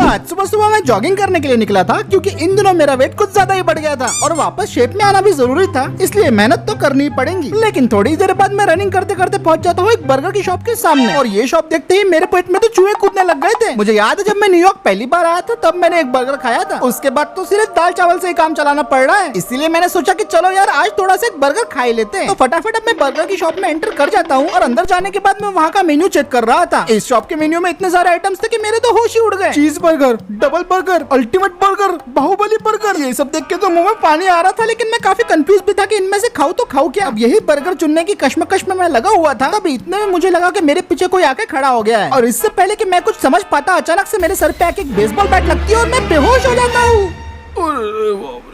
आज सुबह सुबह मैं जॉगिंग करने के लिए निकला था क्योंकि इन दिनों मेरा वेट कुछ ज्यादा ही बढ़ गया था और वापस शेप में आना भी जरूरी था, इसलिए मेहनत तो करनी पड़ेगी। लेकिन थोड़ी देर बाद मैं रनिंग करते करते पहुंच जाता हूँ एक बर्गर की शॉप के सामने और ये शॉप देखते ही मेरे पेट में तो चूहे कूदने लग गए थे। मुझे याद है जब मैं न्यूयॉर्क पहली बार आया था तब मैंने एक बर्गर खाया था, उसके बाद तो सिर्फ दाल चावल से ही काम चलाना पड़ रहा है। इसीलिए मैंने सोचा कि चलो यार आज थोड़ा सा एक बर्गर खा ही लेते हैं। तो फटाफट अब मैं बर्गर की शॉप में एंटर कर जाता हूँ और अंदर जाने के बाद मैं वहाँ का मेन्यू चेक कर रहा था। इस शॉप के मेन्यू में इतने सारे आइटम्स थे कि मेरे तो होश ही उड़ गए। Cheese burger, double burger, ultimate burger, Baahubali burger, ये सब देख के तो मुंह में पानी आ रहा था। लेकिन मैं काफी कंफ्यूज भी था कि इनमें से खाऊं तो खाऊं क्या। अब यही बर्गर चुनने की कश्मकश में मैं लगा हुआ था, तब इतने में मुझे लगा कि मेरे पीछे कोई आके खड़ा हो गया है और इससे पहले कि मैं कुछ समझ पाता अचानक से मेरे सर पे आके एक बेसबॉल बैट लगती है और मैं बेहोश हो जाता हूँ।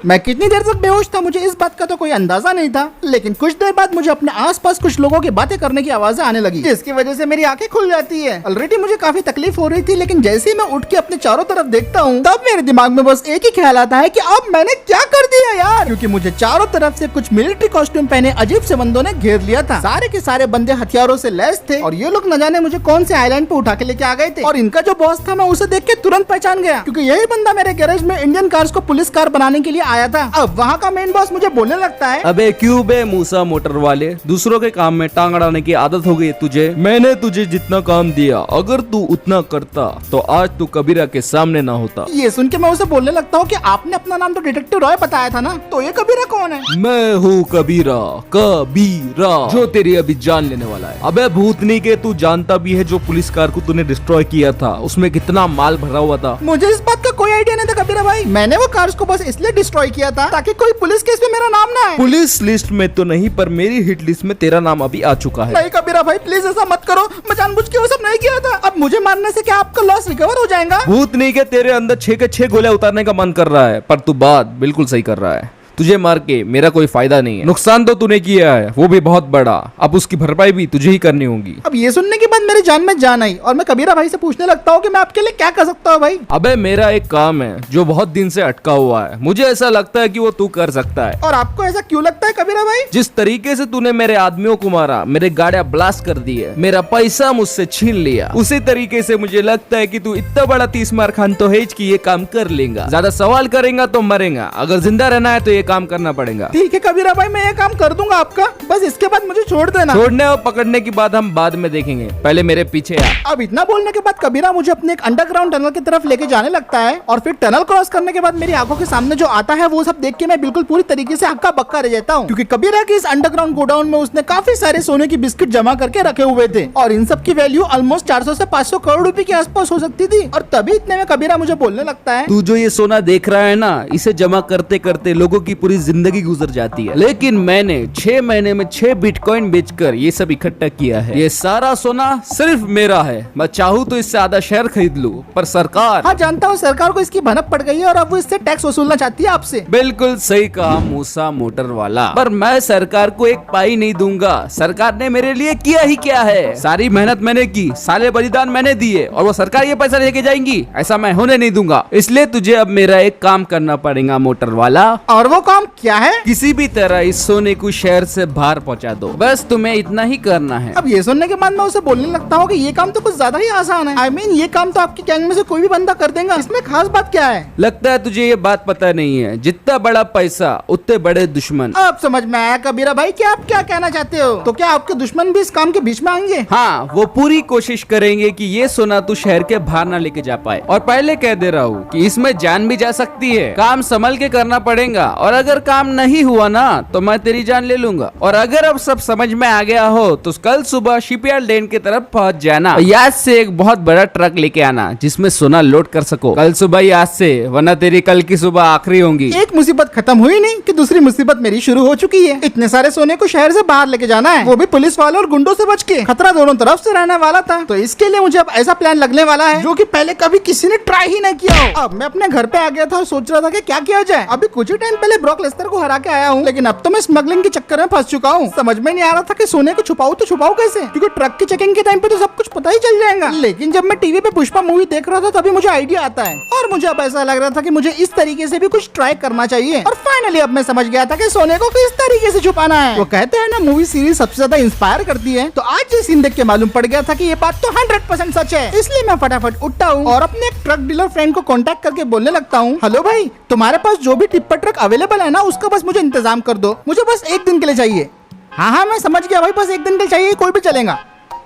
मैं कितनी देर तक बेहोश था मुझे इस बात का तो कोई अंदाजा नहीं था, लेकिन कुछ देर बाद मुझे अपने आसपास कुछ लोगों की बातें करने की आवाजें आने लगी, जिसकी वजह से मेरी आंखें खुल जाती है। ऑलरेडी मुझे काफी तकलीफ हो रही थी, लेकिन जैसे ही मैं उठ के अपने चारों तरफ देखता हूँ तब मेरे दिमाग में बस एक ही ख्याल आता है कि अब मैंने क्या कर दिया यार, क्योंकि मुझे चारों तरफ से कुछ मिलिट्री कॉस्ट्यूम पहने अजीब से बंदों ने घेर लिया था। सारे के सारे बंदे हथियारों से लैस थे और ये लोग न जाने मुझे कौन से आइलैंड पे उठा के लेके आ गए थे। और इनका जो बॉस था मैं उसे देख के तुरंत पहचान गया, क्योंकि यही बंदा मेरे गैरेज में इंडियन कार्स को पुलिस कार बनाने के लिए आया था। अब वहाँ का मेन बॉस मुझे बोलने लगता है, अबे क्यों बे मूसा मोटर वाले, दूसरों के काम में टांग अड़ाने की आदत हो गई है तुझे। मैंने तुझे जितना काम दिया अगर तू उतना करता तो आज तू कबीरा के सामने ना होता। ये सुन के मैं उसे बोलने लगता हूँ कि आपने अपना नाम तो डिटेक्टिव रॉय बताया था ना, तो ये कबीरा कौन है? मैं हूँ कबीरा, कबीरा जो तेरी अभी जान लेने वाला है। अबे भूतनी के, तू जानता भी है जो पुलिस कार को तूने डिस्ट्रॉय किया था उसमें कितना माल भरा हुआ था। मुझे इस बात का कोई आइडिया नहीं था कबीरा भाई। मैंने वो कार्स को बस इसलिए डिस्ट्रॉय किया था ताकि कोई पुलिस केस में मेरा नाम ना आए। पुलिस लिस्ट में तो नहीं पर मेरी हिट लिस्ट में तेरा नाम अभी आ चुका है। नहीं कबीरा भाई प्लीज ऐसा मत करो, मैं जानबूझ के वो सब नहीं किया था। अब मुझे मारने से क्या आपका लॉस रिकवर हो जाएगा? भूत नहीं के तेरे अंदर 6 के 6 गोलियां उतारने का मन कर रहा है, पर तू बात बिल्कुल सही कर रहा है। तुझे मार के मेरा कोई फायदा नहीं है, नुकसान तो तूने किया है वो भी बहुत बड़ा, अब उसकी भरपाई भी तुझे ही करनी होगी। अब ये सुनने के बाद मेरी जान में जान आई और मैं कबीरा भाई से पूछने लगता हूँ कि मैं आपके लिए क्या कर सकता हूँ भाई। अबे मेरा एक काम है जो बहुत दिन से अटका हुआ है, मुझे ऐसा लगता है कि वो तू कर सकता है। और आपको ऐसा क्यों लगता है कबीरा भाई? जिस तरीके से तूने मेरे आदमियों को मारा, मेरे गाड़ियां ब्लास्ट कर दी है, मेरा पैसा मुझसे छीन लिया, उसी तरीके से मुझे लगता है कि तू इतना बड़ा 30 मार खान तो है कि ये काम कर लेगा। ज्यादा सवाल करेगा तो मरेगा, अगर जिंदा रहना है तो ये काम करना पड़ेगा। ठीक है कबीरा भाई, मैं ये काम कर दूंगा आपका, बस इसके बाद मुझे छोड़ देना। छोड़ने और पकड़ने की बात हम बाद में देखेंगे, पहले मेरे पीछे आ। अब इतना बोलने के बाद कबीरा मुझे अपने एक अंडरग्राउंड टनल की तरफ लेके जाने लगता है और फिर टनल क्रॉस करने के बाद मेरी आंखों के सामने जो आता है वो सब देख के मैं बिल्कुल पूरी तरीके से हक्का बक्का रह जाता हूँ, क्योंकि कबीरा के इस अंडरग्राउंड गोडाउन में उसने काफी सारे सोने की बिस्किट जमा करके रखे हुए थे और इन सब की वैल्यू ऑलमोस्ट 400 से 500 करोड़ रुपए के आसपास हो सकती थी। और तभी इतने में कबीरा मुझे बोलने लगता है, तू जो ये सोना देख रहा है ना, इसे जमा करते करते लोगों की पूरी जिंदगी गुजर जाती है, लेकिन मैंने 6 महीने में 6 बिटकॉइन बेचकर ये सब इकट्ठा किया है। ये सारा सोना सिर्फ मेरा है, मैं चाहूँ तो इससे आधा शहर खरीद लूँ, पर सरकार। हाँ जानता हूँ, सरकार को इसकी भनक पड़ गई है और अब वो इससे टैक्स वसूलना चाहती है आपसे। बिल्कुल सही कहा मूसा मोटर वाला, पर मैं सरकार को एक पाई नहीं दूंगा। सरकार ने मेरे लिए किया ही क्या है, सारी मेहनत मैंने की, सारे बलिदान मैंने दिए और वो सरकार ये पैसा लेके जाएंगी, ऐसा मैं होने नहीं दूंगा। इसलिए तुझे अब मेरा एक काम करना पड़ेगा मोटर वाला। और वो काम क्या है? किसी भी तरह इस सोने को शहर से बाहर पहुंचा दो, बस तुम्हें इतना ही करना है। अब ये सुनने के बाद मैं उसे बोलने लगता हूँ कि ये काम तो कुछ ज्यादा ही आसान है। I mean, ये काम तो आपकी गैंग में से कोई भी बंदा कर देगा, इसमें खास बात क्या है? लगता है तुझे ये बात पता नहीं है, जितना बड़ा पैसा उतने बड़े दुश्मन। अब समझ में आया कबीरा भाई कि आप क्या कहना चाहते हो। तो क्या आपके दुश्मन भी इस काम के बीच में आएंगे? हाँ, वो पूरी कोशिश करेंगे कि ये सोना तू शहर के बाहर ना लेके जा पाए। और पहले कह दे रहा हूँ कि इसमें जान भी जा सकती है, काम संभल के करना पड़ेगा, और अगर काम नहीं हुआ ना तो मैं तेरी जान ले लूंगा। और अगर अब सब समझ में आ गया हो तो कल सुबह शिपयार्ड लेन की तरफ पहुंच जाना, याद से एक बहुत बड़ा ट्रक लेके आना जिसमें सोना लोड कर सको। कल सुबह याद से, वरना तेरी कल की सुबह आखिरी होगी। एक मुसीबत खत्म हुई नहीं कि दूसरी मुसीबत मेरी शुरू हो चुकी है। इतने सारे सोने को शहर से बाहर लेके जाना है, वो भी पुलिस वालों और गुंडों से बच के। खतरा दोनों तरफ से रहने वाला था, तो इसके लिए मुझे अब ऐसा प्लान लगने वाला है जो कि पहले कभी किसी ने ट्राई ही नहीं किया हो। अब मैं अपने घर पे आ गया था और सोच रहा था कि क्या किया जाए। अभी कुछ ही टाइम पहले ब्रॉक लेसनर को हरा के आया हूँ, लेकिन अब तो मैं स्मगलिंग के चक्कर में फंस चुका हूँ। समझ में नहीं आ रहा था कि सोने को छुपाऊं तो छुपाऊं कैसे, क्योंकि ट्रक की चेकिंग के टाइम पे तो सब कुछ पता ही चल जाएगा। लेकिन जब मैं टीवी पे पुष्पा मूवी देख रहा था तभी मुझे आइडिया आता है, और मुझे अब ऐसा लग रहा था कि मुझे इस तरीके से भी कुछ ट्राई करना चाहिए। और फाइनली अब मैं समझ गया था कि सोने को किस तरीके से छुपाना है। वो कहते हैं ना, मूवी सीरीज सबसे ज्यादा इंस्पायर करती है, तो आज ये सीन देख के मालूम पड़ गया था कि ये बात तो 100% सच है। इसलिए मैं फटाफट उठता हूँ और अपने एक ट्रक डीलर फ्रेंड को कांटेक्ट करके बोलने लगता हूँ, हेलो भाई, तुम्हारे पास जो भी टिप्पर ट्रक अवेलेबल है ना, उसका बस मुझे इंतजाम कर दो, मुझे बस एक दिन के लिए चाहिए। हाँ मैं समझ गया भाई, बस एक दिन के लिए चाहिए, कोई भी चलेगा।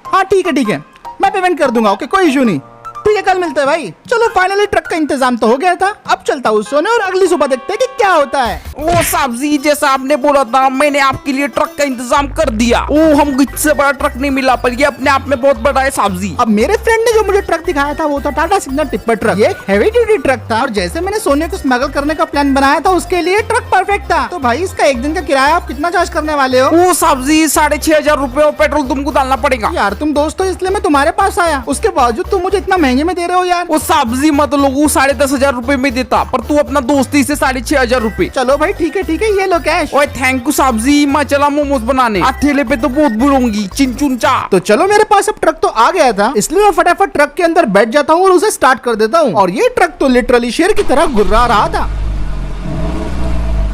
हाँ ठीक है, मैं पेमेंट कर दूंगा, ओके कोई इशू नहीं। ठीक है, कल मिलते हैं भाई। चलो फाइनली ट्रक का इंतजाम तो हो गया था, अब चलता हूँ सोने और अगली सुबह देखते हैं कि क्या होता है। ओ साहब जी, जैसा आपने बोला था मैंने आपके लिए ट्रक का इंतजाम कर दिया। ओ हमको इससे बड़ा ट्रक नहीं मिला, पर ये अपने आप में बहुत बड़ा है साहब जी। अब मेरे फ्रेंड ने जो मुझे ट्रक दिखाया था वो था टाटा सिग्नल टिप्पर ट्रक। ये एक हैवी ड्यूटी ट्रक था, और जैसे मैंने सोने को स्मगल करने का प्लान बनाया था उसके लिए ट्रक परफेक्ट था। तो भाई इसका एक दिन का किराया आप कितना चार्ज करने वाले हो? ओ साहब जी, 6,500 रुपए और पेट्रोल तुमको डालना पड़ेगा। यार तुम दोस्त हो इसलिए मैं तुम्हारे पास आया, उसके बावजूद तुम मुझे इतना महंगे में दे रहे हो यार। वो साहब जी मत लोगो, 10,500 रुपए में देता, पर तू अपना दोस्ती से 6,500 रुपए। चलो भाई ठीक है, ये लो कैश। ओए थैंक यू साहब जी, मैं चला मोमोज बनाने, ठेले पे तो बहुत बुलूंगी चिंचुन चा। तो चलो मेरे पास अब ट्रक तो आ गया था, इसलिए मैं फटाफट ट्रक के अंदर बैठ जाता हूँ और उसे स्टार्ट कर देता हूँ। और ये ट्रक तो लिटरली शेर की तरह गुर्रा रहा था।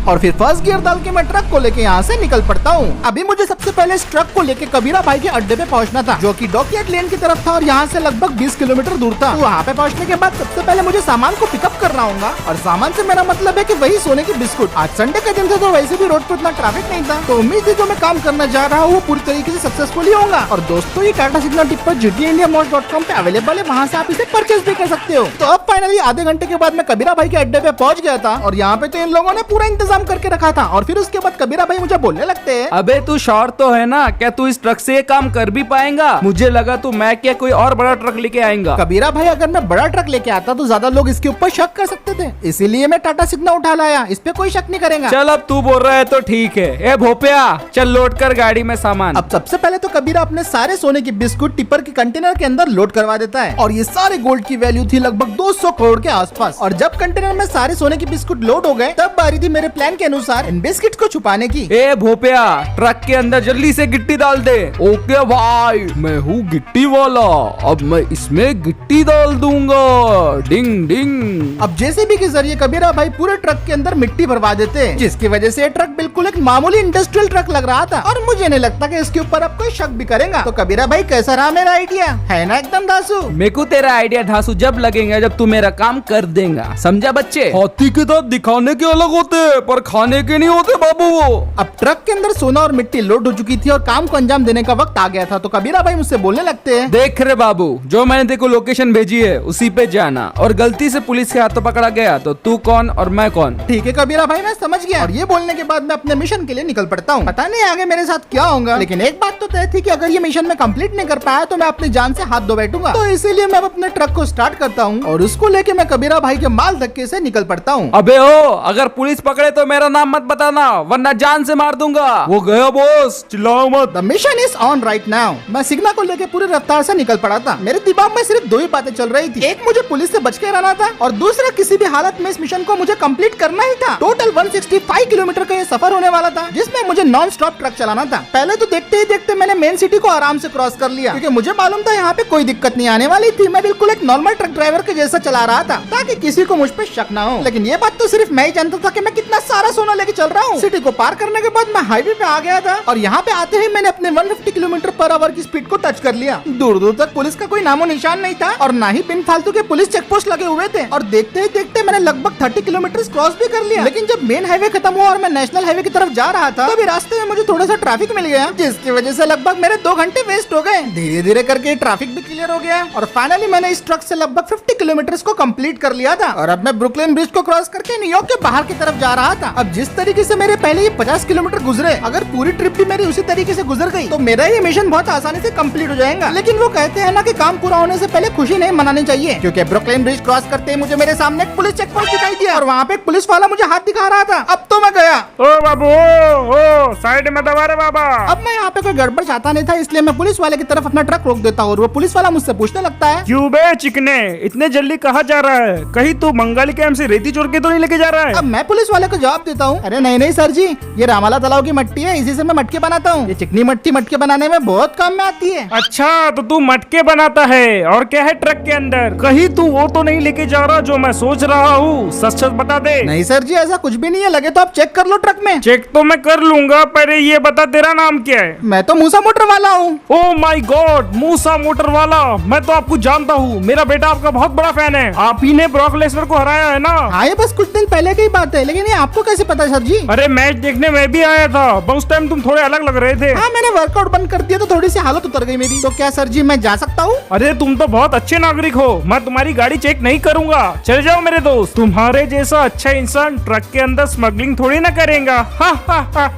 और फिर फर्स्ट गियर डाल के मैं ट्रक को लेके यहाँ से निकल पड़ता हूँ। अभी मुझे सबसे पहले इस ट्रक को लेके कबीरा भाई के अड्डे पे पहुँचना था, जो कि डॉकयार्ड लेन की तरफ था और यहाँ से लगभग 20 किलोमीटर दूर था। तो वहाँ पे पहुँचने के बाद सबसे पहले मुझे सामान को पिकअप करना होगा, और सामान से मेरा मतलब है कि वही सोने की बिस्कुट। आज संडे का दिन था तो वैसे भी रोड पे उतना ट्रैफिक नहीं था, तो उम्मीद है जो मैं काम करना जा रहा हूँ वो पूरी तरीके से सक्सेसफुली होगा। और दोस्तों ये टाटा सिग्नल टिप्पर GTIndiaMost.com पे अवेलेबल है, वहाँ से आप इसे परचेज भी कर सकते हो। तो अब फाइनली आधे घंटे के बाद मैं कबीरा भाई के अड्डे पे पहुँच गया था, और यहाँ पे तो इन लोगों ने पूरा इंतजाम करके रखा था। और फिर उसके बाद कबीरा भाई मुझे बोलने लगते हैं, अबे तू श्योर तो है ना, क्या तू इस ट्रक से ये काम कर भी पाएगा? मुझे लगा तू मैं क्या कोई और बड़ा ट्रक लेके आएगा। कबीरा भाई अगर मैं बड़ा ट्रक लेके आता तो ज्यादा लोग इसके ऊपर शक कर सकते थे, इसीलिए मैं टाटा सिग्नल उठा लाया, इस पे कोई शक नहीं करेगा। चल अब तू बोल रहा है तो ठीक है। ए भोपिया, चल लोड कर गाड़ी में सामान। अब सबसे पहले तो कबीरा अपने सारे सोने की बिस्कुट टिप्पर के कंटेनर के अंदर लोड करवा देता है, और ये सारे गोल्ड की वैल्यू थी लगभग 200 करोड़ के आसपास। और जब कंटेनर में सारे सोने की बिस्कुट लोड हो गए, तब बारी थी मेरे प्लान के अनुसार इन बिस्किट को छुपाने की। ए भोपिया, ट्रक के अंदर जल्दी से गिट्टी डाल दे। ओके भाई, मैं हूँ गिट्टी वाला, अब मैं इसमें गिट्टी डाल दूंगा। डिंग डिंग। अब जेसीबी के जरिए कबीरा भाई पूरे ट्रक के अंदर मिट्टी भरवा देते हैं, जिसकी वजह से ये ट्रक बिल्कुल एक मामूली इंडस्ट्रियल ट्रक लग रहा था, और मुझे नहीं लगता कि इसके ऊपर अब कोई शक भी करेगा। तो कबीरा भाई कैसा रहा मेरा आइडिया, है ना एकदम धासु? मेरे को तेरा आइडिया धासु जब लगेगा जब तू मेरा काम कर देगा, समझा बच्चे? हाथी के दांत दिखाने के अलग होते हैं, पर खाने के नहीं होते बाबू। वो अब ट्रक के अंदर सोना और मिट्टी लोड हो चुकी थी और काम को अंजाम देने का वक्त आ गया था। तो कबीरा भाई मुझसे बोलने लगते हैं, देख रे बाबू, जो मैंने तेरे को लोकेशन भेजी है उसी पे जाना, और गलती से पुलिस के हाथों पकड़ा गया तो तू कौन और मैं कौन। ठीक है कबीरा भाई, मैं समझ गया। और ये बोलने के बाद मैं अपने मिशन के लिए निकल पड़ता हूँ। पता नहीं आगे मेरे साथ क्या होगा, लेकिन एक बात तो तय थी कि अगर ये मिशन में कंप्लीट नहीं कर पाया तो मैं अपनी जान से हाथ धो बैठूंगा। तो इसीलिए मैं अपने ट्रक को स्टार्ट करता हूँ और उसको लेके मैं कबीरा भाई के माल धक्के से निकल पड़ता हूँ। अबे ओ, अगर पुलिस पकड़े तो मेरा नाम मत बताना, वरना जान से मार दूंगा। वो गया बॉस, चिल्लाओ मत। The mission is on right now. मैं सिग्नल को लेके पूरी रफ्तार से निकल पड़ा था। मेरे दिमाग में सिर्फ दो ही बातें चल रही थी, एक मुझे पुलिस से बच के रहना था, और दूसरा किसी भी हालत में इस मिशन को मुझे कंप्लीट करना ही था। टोटल 165 किलोमीटर का ये सफर होने वाला था, जिसमें मुझे नॉन स्टॉप ट्रक चलाना था। पहले तो देखते ही देखते मैंने मेन सिटी को आराम से क्रॉस कर लिया, क्योंकि मुझे मालूम था यहाँ पे कोई दिक्कत नहीं आने वाली थी। मैं बिल्कुल एक नॉर्मल ट्रक ड्राइवर के जैसा चला रहा था, ताकि किसी को मुझ पे शक ना हो। लेकिन ये बात तो सिर्फ मैं ही जानता था कि मैं कितना सारा सोना लेके चल रहा हूँ। सिटी को पार करने के बाद मैं हाईवे पे आ गया था, और यहाँ पे आते ही मैंने अपने 150 किलोमीटर पर आवर की स्पीड को टच कर लिया। दूर दूर तक पुलिस का कोई नामो निशान नहीं था, और ना ही बिन फालतू के पुलिस चेक पोस्ट लगे हुए थे। और देखते ही देखते मैंने लगभग 30 किलोमीटर क्रॉस भी कर लिया। लेकिन जब मेन हाईवे खत्म हुआ और मैं नेशनल हाईवे की तरफ जा रहा था, तभी रास्ते में मुझे थोड़ा सा ट्रैफिक मिल गया, जिसकी वजह से लगभग मेरे 2 घंटे वेस्ट हो गए। धीरे धीरे करके ट्रैफिक भी क्लियर हो गया, और फाइनली मैंने इस ट्रक से लगभग 50 किलोमीटर को कंप्लीट कर लिया था। और अब मैं ब्रुकलिन ब्रिज को क्रॉस करके न्यूयॉर्क के बाहर की तरफ जा रहा था। अब जिस तरीके से मेरे पहले ये 50 किलोमीटर गुजरे, अगर पूरी ट्रिप भी मेरी उसी तरीके से गुजर गई तो मेरा ये मिशन बहुत आसानी से कंप्लीट हो जाएगा। लेकिन वो कहते हैं ना कि काम पूरा होने से पहले खुशी नहीं मनानी चाहिए, क्योंकि ब्रुकलिन ब्रिज क्रॉस करते ही मुझे मेरे सामने एक पुलिस चेक पोस्ट दिखाई दिया, और वहाँ पे एक पुलिस वाला मुझे हाथ दिखा रहा था। अब तो मैं गया। ओ बाबू ओ साइड में दबा रे बाबा। अब मैं यहाँ पे कोई गड़बड़ चाहता नहीं था, इसलिए मैं पुलिस वाले की तरफ अपना ट्रक रोक देता हूँ और वो पुलिस वाला मुझसे पूछने लगता है, क्यों बे चिकने, इतने जल्दी कहाँ जा रहा है? कहीं तू बंगाली कैंप से रेती चोर के तो नहीं लेके जा रहा है? अब मैं पुलिस वाले को जवाब देता हूँ, अरे नहीं नहीं सर जी, ये रामाला तालाब की मट्टी है, इसी से मैं मटके बनाता हूँ। ये चिकनी मट्टी मटके बनाने में बहुत काम में आती है। अच्छा तो तू मटके बनाता है, और क्या है ट्रक के अंदर? कहीं तू वो तो नहीं लेके जा रहा जो मैं सोच रहा हूँ? सच सच बता दे। नहीं सर जी, ऐसा कुछ भी नहीं है, लगे तो आप चेक कर लो ट्रक में। चेक तो मैं कर लूंगा, पहले ये बता तेरा नाम क्या है? मैं तो मूसा मोटर वाला हूँ। Oh my God, Musa motor वाला, मैं तो आपको जानता हूँ, मेरा बेटा आपका बहुत बड़ा फैन है। आप ही ने ब्रॉक लेसनर को हराया है ना? हाँ ये बस कुछ दिन पहले की बात है, लेकिन ये आपको कैसे पता सर जी? अरे मैच देखने मैं भी आया था, पर उस टाइम तुम थोड़े अलग लग रहे थे। हाँ मैंने वर्कआउट बंद कर दिया तो थोड़ी सी हालत उतर गई मेरी। तो क्या सर जी मैं जा सकता हूँ? अरे तुम तो बहुत अच्छे नागरिक हो, मैं तुम्हारी गाड़ी चेक नहीं करूंगा, चले जाओ मेरे दोस्त। तुम्हारे जैसा अच्छा इंसान ट्रक के अंदर स्मगलिंग थोड़ी ना करेगा।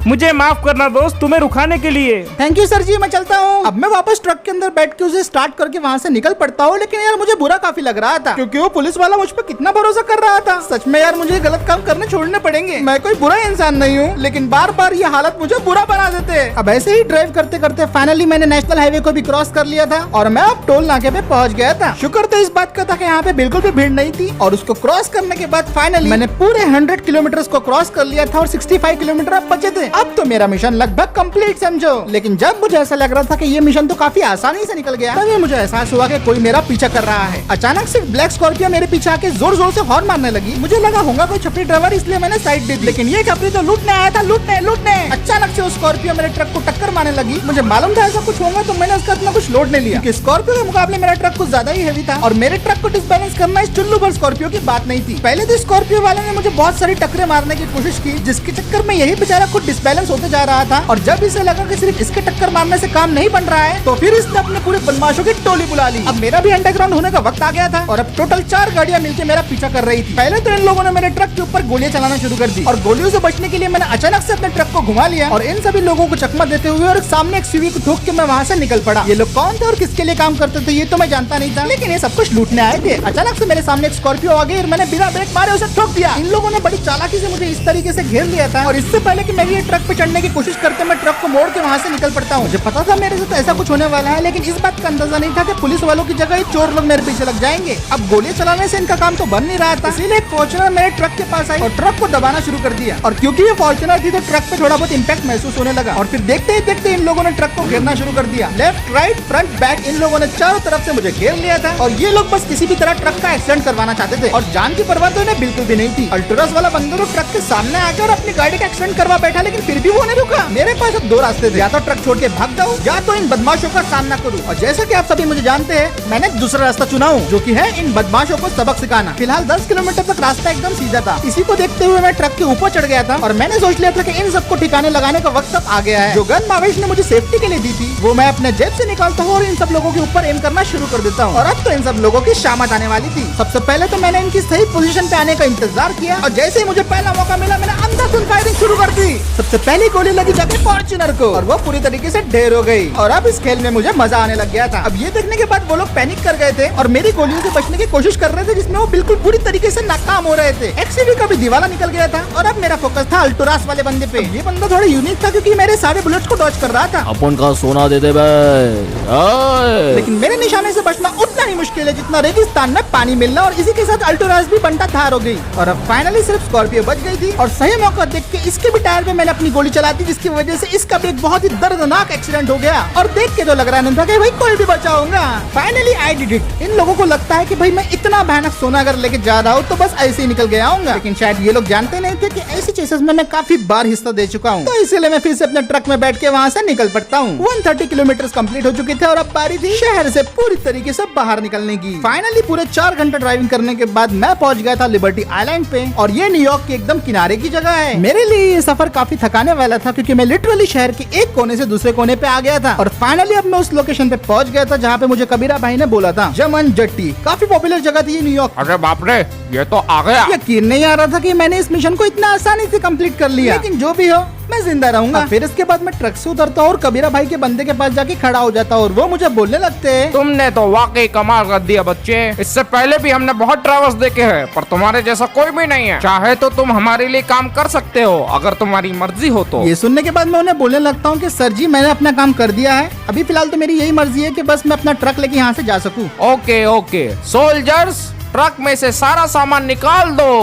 मुझे माफ करना दोस्त, तुम्हें रुकाने के लिए। थैंक यू सर जी, मैं चलता हूँ। अब मैं वापस ट्रक के अंदर बैठ के उसे स्टार्ट करके वहाँ से निकल पड़ता हूँ, लेकिन यार मुझे बुरा काफी लग रहा था, क्योंकि वो पुलिस वाला मुझ पर कितना भरोसा कर रहा था। सच में यार मुझे गलत काम करने छोड़ने पड़ेंगे। मैं कोई बुरा इंसान नहीं हूँ, लेकिन बार बार ये हालत मुझे बुरा बना देते। अब ऐसे ही ड्राइव करते करते फाइनली मैंने नेशनल हाईवे को भी क्रॉस कर लिया था और मैं अब टोल नाके पे पहुंच गया था। शुक्र तो इस बात का था कि यहाँ पे बिल्कुल भी भीड़ नहीं थी, और उसको क्रॉस करने के बाद फाइनली मैंने पूरे 100 किलोमीटर को क्रॉस कर लिया था और 65 किलोमीटर अब बचे थे। अब तो मेरा मिशन लगभग कंप्लीट समझो। लेकिन जब मुझे ऐसा लग रहा था कि ये मिशन तो काफी आसानी से निकल गया, तभी मुझे एहसास हुआ कि कोई मेरा पीछा कर रहा है। अचानक से ब्लैक स्कॉर्पियो मेरे पीछे आके जोर जोर से हॉर्न मारने लगी। मुझे लगा होगा कोई छपरी ड्राइवर, इसलिए मैंने साइड दे दी, लेकिन ये छपरी तो लूटने आया था, लूटने। अचानक से उस स्कॉर्पियो मेरे ट्रक को टक्कर मारने लगी। मुझे मालूम था ऐसा कुछ होगा, तो मैंने उसका इतना कुछ लोड नहीं लिया, क्योंकि स्कॉर्पियो के मुकाबले मेरा ट्रक कुछ ज्यादा ही हेवी था और मेरे ट्रक को डिसबैलेंस करना इस चुल्लू भर स्कॉर्पियो की बात नहीं थी। पहले तो स्कॉर्पियो वाले ने मुझे बहुत सारी टक्करें मारने की कोशिश की, जिसके चक्कर में यही बेचारा खुद डिसबैलेंस होते जा रहा था। और जब इसे लगा कि सिर्फ इसके टक्कर मारने से काम नहीं बन रहा है, तो फिर इसने अपने पूरे बदमाशों की टोली बुला ली। अब मेरा भी अंडरग्राउंड होने का वक्त आ गया था और अब टोटल 4 गाड़ियां मिलकर मेरा पीछा कर रही थी। पहले तो इन लोगों ने मेरे ट्रक के ऊपर गोलियां चलाना शुरू कर दी और गोलियों से बचने के लिए मैंने अचानक से अपने ट्रक को घुमा लिया और इन सभी लोगों को चकमा देते हुए और सामने एक सीवी को ठोक के मैं वहाँ से निकल पड़ा। ये लोग कौन थे और किसके लिए काम करते थे ये तो मैं जानता नहीं था, लेकिन ये सब कुछ लूटने आए थे। अचानक से मेरे सामने एक स्कॉर्पियो आ गई और मैंने बिना ब्रेक मारे उसे ठोक दिया। इन लोगों ने बड़ी चालाकी से मुझे इस तरीके से घेर लिया था और इससे पहले कि मैं ये ट्रक पे चढ़ने की कोशिश करते मैं ट्रक को मोड़ के वहाँ से निकल पड़ता हूँ। मुझे पता था मेरे साथ ऐसा कुछ होने वाला है, लेकिन इस बात का अंदाजा नहीं था कि पुलिस वालों की जगह चोर लोग मेरे पीछे लग जाएंगे। अब गोली चलाने से इनका काम तो बन नहीं रहा था, इसीलिए फॉर्च्यूनर मेरे ट्रक के पास आई और ट्रक को दबाना शुरू कर दिया। और क्योंकि ये फॉर्च्यूनर थी तो ट्रक पे थोड़ा बहुत इम्पैक्ट महसूस होने लगा और फिर देखते ही देखते इन लोगों ने ट्रक को घेरना शुरू कर दिया। Left right front back in लोगों ने चारों तरफ से मुझे घेर लिया था और ये लोग बस किसी भी तरह ट्रक का एक्सीडेंट करवाना चाहते थे और जान की परवाह तो इन्हें बिल्कुल भी नहीं थी। अल्टोरस वाला बंदर ट्रक के सामने आकर अपनी गाड़ी का एक्सीडेंट करवा बैठा, लेकिन फिर भी वो नहीं रुका। मेरे पास अब 2 रास्ते थे, या तो ट्रक छोड़ के भाग जाऊं या तो इन बदमाशों का सामना करूं। और जैसा कि आप सभी मुझे जानते हैं, मैंने दूसरा रास्ता चुना हूं, जो कि है इन बदमाशों को सबक सिखाना। फिलहाल 10 किलोमीटर तक रास्ता एकदम सीधा था। इसी को देखते हुए मैं ट्रक के ऊपर चढ़ गया था और मैंने सोच लिया था कि इन सबको ठिकाने लगाने का वक्त अब आ गया है। जो गन मावेश ने मुझे सेफ्टी के लिए दी थी वो मैं अपने जेब से निकालता हूँ और इन सब लोगों के ऊपर एम करना शुरू कर देता हूँ। और अब तो इन सब लोगों की शामत आने वाली थी। सबसे पहले तो मैंने इनकी सही पोजीशन पे आने का इंतजार किया और जैसे ही मुझे पहला मौका मिला मैंने अंधाधुंध फायरिंग शुरू कर दी। सबसे पहली गोली लगी जाके फॉर्च्यूनर को और वो पूरी तरीके से ढेर हो गई और अब इस खेल में मुझे मजा आने लग गया था। अब ये देखने के बाद वो लोग पैनिक कर गए थे और मेरी गोलियों से बचने की कोशिश कर रहे थे, जिसमें वो बिल्कुल पूरी तरीके से नाकाम हो रहे थे। एक्सयूवी का भी दीवाला निकल गया था और अब मेरा फोकस था अल्टोरास वाले बंदे पे। ये बंदा थोड़ा यूनिक था क्योंकि मेरे सारे बुलेट्स को डॉज कर रहा था। अपन का सोना दे दे भाई। लेकिन मेरे निशाने से बचना उतना ही मुश्किल है जितना रेगिस्तान में पानी मिलना और इसी के साथ अल्टोरास भी बंटा थार हो गई और अब फाइनली सिर्फ स्कॉर्पियो बच गई थी। और सही मौका देख के इसके भी टायर पे मैंने अपनी गोली चला दी, जिसकी वजह से इसका भी एक बहुत ही दर्दनाक एक्सीडेंट हो गया और देख के तो लग रहा नहीं था कि भाई कोई भी बचा होगा। Finally I did it. इन लोगों को लगता है कि भाई मैं इतना भयानक सोना अगर लेके जा रहा हूँ तो बस ऐसे ही निकल गया हूँ, लेकिन शायद ये लोग जानते नहीं थे कि ऐसी चेसेस में मैं काफी बार हिस्सा दे चुका हूँ। तो इसीलिए मैं फिर से अपने ट्रक में बैठ के वहाँ से निकल पड़ता हूँ। 130 किलोमीटर कंप्लीट हो चुके थे और अब पारी थी शहर से पूरी तरीके से बाहर निकलने की। फाइनली पूरे 4 घंटे ड्राइविंग करने के बाद मैं पहुंच गया था लिबर्टी आइलैंड पे और ये न्यूयॉर्क के एकदम किनारे की जगह है। मेरे लिए ये सफर काफी थकाने वाला था क्योंकि मैं लिटरली शहर के एक कोने से दूसरे कोने पे आ गया था और फाइनली अब मैं उस लोकेशन पे पहुंच गया था जहाँ पे मुझे कबीरा भाई ने बोला था। जमन जट्टी काफी पॉपुलर जगह थी ये न्यूयॉर्क। अरे बाप रे, ये तो आ गया। यकीन नहीं आ रहा था कि मैंने इस मिशन को इतना आसानी से कंप्लीट कर लिया। लेकिन जो भी हो, मैं जिंदा रहूंगा। फिर इसके बाद मैं ट्रक से उतरता हूँ और कबीरा भाई के बंदे के पास जाके खड़ा हो जाता हूँ और वो मुझे बोलने लगते हैं, तुमने तो वाकई कमाल कर दिया बच्चे। इससे पहले भी हमने बहुत ड्राइवर्स देखे हैं, पर तुम्हारे जैसा कोई भी नहीं है। चाहे तो तुम हमारे लिए काम कर सकते हो, अगर तुम्हारी मर्जी हो तो। ये सुनने के बाद मैं उन्हें बोलने लगता हूँ कि सर जी मैंने अपना काम कर दिया है, अभी फिलहाल तो मेरी यही मर्जी है कि बस मैं अपना ट्रक लेके यहाँ से जा सकूँ। ओके ओके सोल्जर्स, ट्रक में से सारा सामान निकाल दो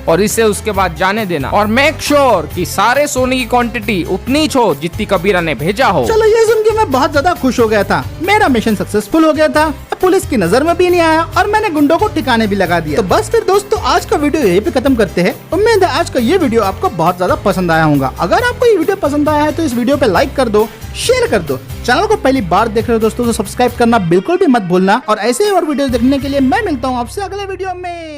और इसे उसके बाद जाने देना, और मेक श्योर कि सारे सोने की क्वांटिटी उतनी ही हो जितनी कबीरा ने भेजा हो। चलो ये सुन के मैं बहुत ज्यादा खुश हो गया था। मेरा मिशन सक्सेसफुल हो गया था, पुलिस की नजर में भी नहीं आया और मैंने गुंडों को ठिकाने भी लगा दिया। तो बस फिर दोस्तों आज का वीडियो यहीं पे खत्म करते हैं। उम्मीद है आज का ये वीडियो आपको बहुत ज्यादा पसंद आया होगा। अगर आपको ये वीडियो पसंद आया है तो इस वीडियो पे लाइक कर दो, शेयर कर दो। चैनल को पहली बार देख रहे हो दोस्तों तो सब्सक्राइब करना बिल्कुल भी मत भूलना, और ऐसे ही और वीडियो देखने के लिए मैं मिलता हूँ आपसे अगले वीडियो में।